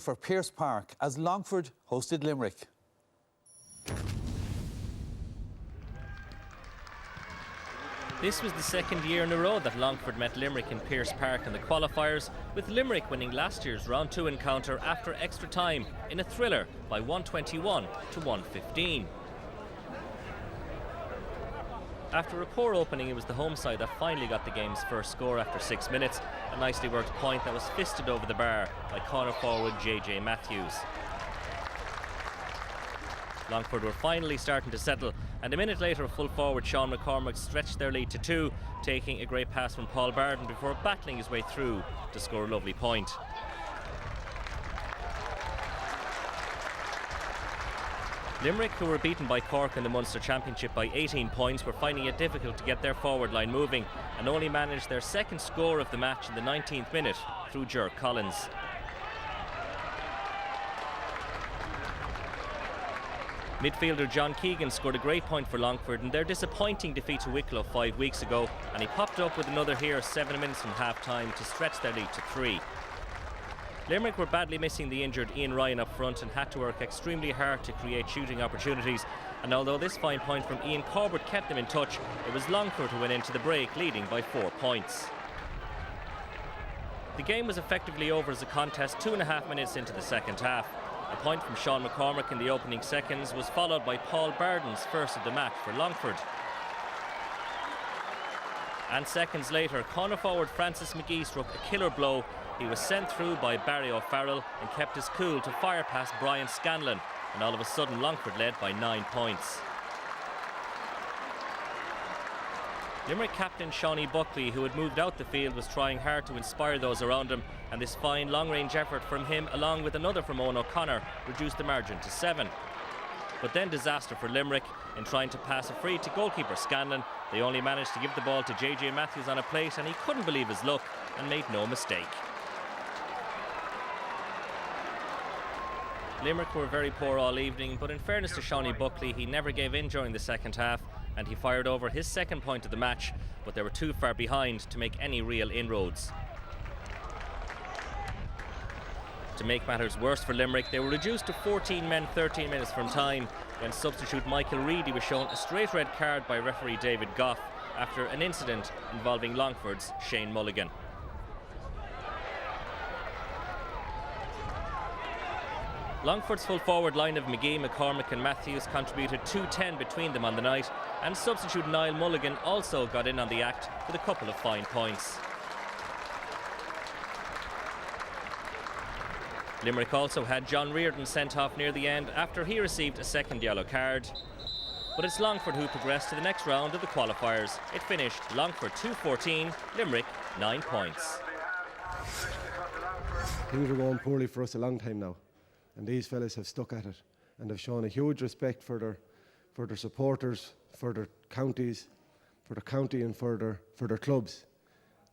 for Pearse Park as Longford hosted Limerick. This was the second year in a row that Longford met Limerick in Pearse Park in the qualifiers, with Limerick winning last year's round 2 encounter after extra time in a thriller by 121 to 115. After a poor opening, it was the home side that finally got the game's first score after 6 minutes, a nicely worked point that was fisted over the bar by corner forward JJ Matthews. Longford were finally starting to settle, and a minute later full forward Sean McCormack stretched their lead to 2, taking a great pass from Paul Barden before battling his way through to score a lovely point. Limerick, who were beaten by Cork in the Munster Championship by 18 points, were finding it difficult to get their forward line moving and only managed their second score of the match in the 19th minute through Ger Collins. Midfielder John Keegan scored a great point for Longford in their disappointing defeat to Wicklow 5 weeks ago, and he popped up with another here 7 minutes from half-time to stretch their lead to 3. Limerick were badly missing the injured Ian Ryan up front and had to work extremely hard to create shooting opportunities, and although this fine point from Ian Corbett kept them in touch, it was Longford who went into the break leading by 4 points. The game was effectively over as a contest 2.5 minutes into the second half. A point from Sean McCormack in the opening seconds was followed by Paul Barden's first of the match for Longford. And seconds later, corner forward Francis McGee struck a killer blow. He was sent through by Barry O'Farrell and kept his cool to fire past Brian Scanlon, and all of a sudden Longford led by 9 points. Limerick captain Shawnee Buckley, who had moved out the field, was trying hard to inspire those around him, and this fine long-range effort from him, along with another from Owen O'Connor, reduced the margin to 7. But then disaster for Limerick. In trying to pass a free to goalkeeper Scanlon, they only managed to give the ball to JJ Matthews on a plate, and he couldn't believe his luck and made no mistake. Limerick were very poor all evening, but in fairness to Shawnee Buckley, he never gave in during the second half, and he fired over his second point of the match, but they were too far behind to make any real inroads. To make matters worse for Limerick, they were reduced to 14 men 13 minutes from time when substitute Michael Reedy was shown a straight red card by referee David Goff after an incident involving Longford's Shane Mulligan. Longford's full forward line of McGee, McCormack and Matthews contributed 2-10 between them on the night, and substitute Niall Mulligan also got in on the act with a couple of fine points. Limerick also had John Reardon sent off near the end after he received a second yellow card. But it's Longford who progressed to the next round of the qualifiers. It finished Longford 2-14, Limerick 9 points. Things are going poorly for us a long time now, and these fellas have stuck at it and have shown a huge respect for their supporters, for their counties, for their county and for their clubs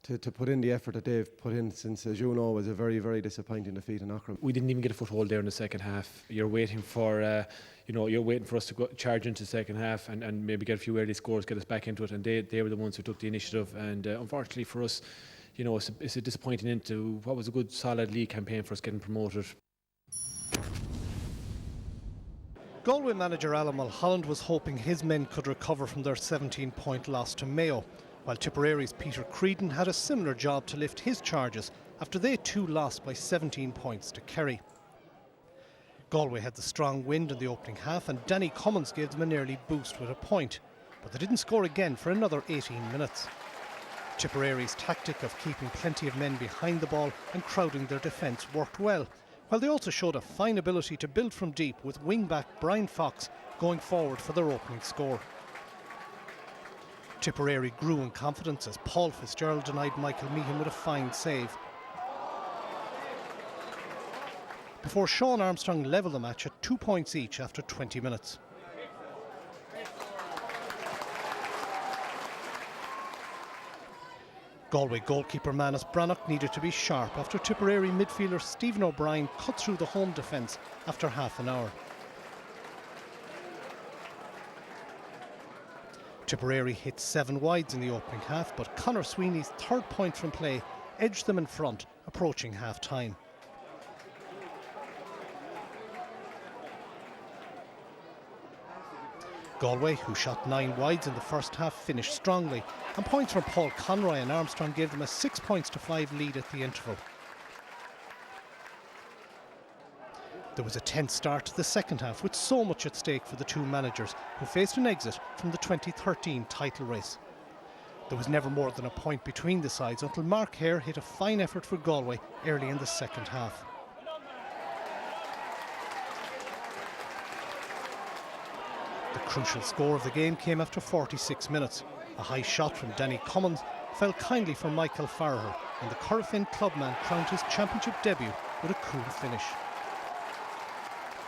to put in the effort that they've put in since, as you know, was a very, very disappointing defeat in Auckland. We didn't even get a foothold there in the second half. You're waiting for you're waiting for us to charge into the second half and maybe get a few early scores, get us back into it, and they were the ones who took the initiative, and unfortunately for us, it's a disappointing end to what was a good solid league campaign for us getting promoted. Galway manager Alan Mulholland was hoping his men could recover from their 17-point loss to Mayo, while Tipperary's Peter Creedon had a similar job to lift his charges after they too lost by 17 points to Kerry. Galway had the strong wind in the opening half, and Danny Cummins gave them an early boost with a point, but they didn't score again for another 18 minutes. Tipperary's tactic of keeping plenty of men behind the ball and crowding their defence worked well, while they also showed a fine ability to build from deep, with wing-back Brian Fox going forward for their opening score. Tipperary grew in confidence as Paul Fitzgerald denied Michael Meehan with a fine save, before Sean Armstrong levelled the match at 2 points each after 20 minutes. Galway goalkeeper Manus Brannock needed to be sharp after Tipperary midfielder Stephen O'Brien cut through the home defence after half an hour. Tipperary hit 7 wides in the opening half, but Conor Sweeney's third point from play edged them in front, approaching half-time. Galway, who shot 9 wides in the first half, finished strongly, and points from Paul Conroy and Armstrong gave them a 6 points to 5 lead at the interval. There was a tense start to the second half with so much at stake for the two managers who faced an exit from the 2013 title race. There was never more than a point between the sides until Mark Hare hit a fine effort for Galway early in the second half. The crucial score of the game came after 46 minutes. A high shot from Danny Cummins fell kindly for Michael Farrer, and the Corofin clubman crowned his championship debut with a cool finish.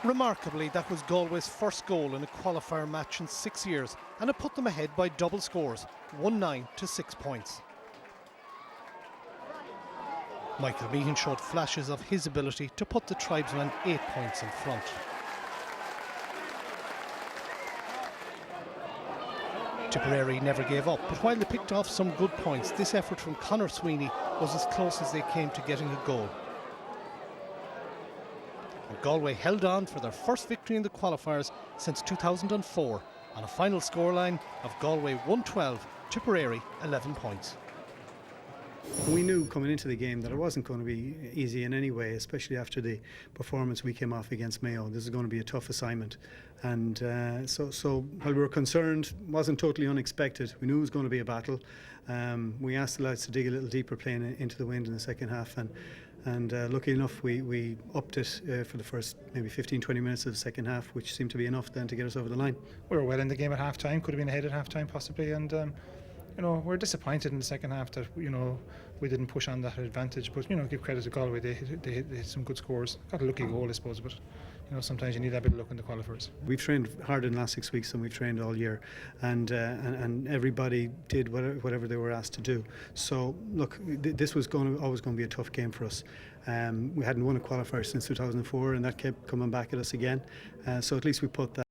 Remarkably, that was Galway's first goal in a qualifier match in 6 years, and it put them ahead by double scores, 1-9 to 6 points. Michael Meehan showed flashes of his ability to put the tribesmen 8 points in front. Tipperary never gave up, but while they picked off some good points, this effort from Conor Sweeney was as close as they came to getting a goal. And Galway held on for their first victory in the qualifiers since 2004 on a final scoreline of Galway 112, Tipperary 11 points. We knew coming into the game that it wasn't going to be easy in any way, especially after the performance we came off against Mayo. This is going to be a tough assignment, and so while we were concerned, it wasn't totally unexpected. We knew it was going to be a battle. We asked the lads to dig a little deeper playing into the wind in the second half, and lucky enough we upped it for the first maybe 15-20 minutes of the second half, which seemed to be enough then to get us over the line. We were well in the game at half time, could have been ahead at half time possibly, and we're disappointed in the second half that we didn't push on that advantage, but give credit to Galway, they hit some good scores. Got a lucky goal, I suppose, but sometimes you need that bit of luck in the qualifiers. We've trained harder in the last 6 weeks than we've trained all year, and everybody did whatever they were asked to do. So look, this was always going to be a tough game for us. We hadn't won a qualifier since 2004, and that kept coming back at us again. So at least we put that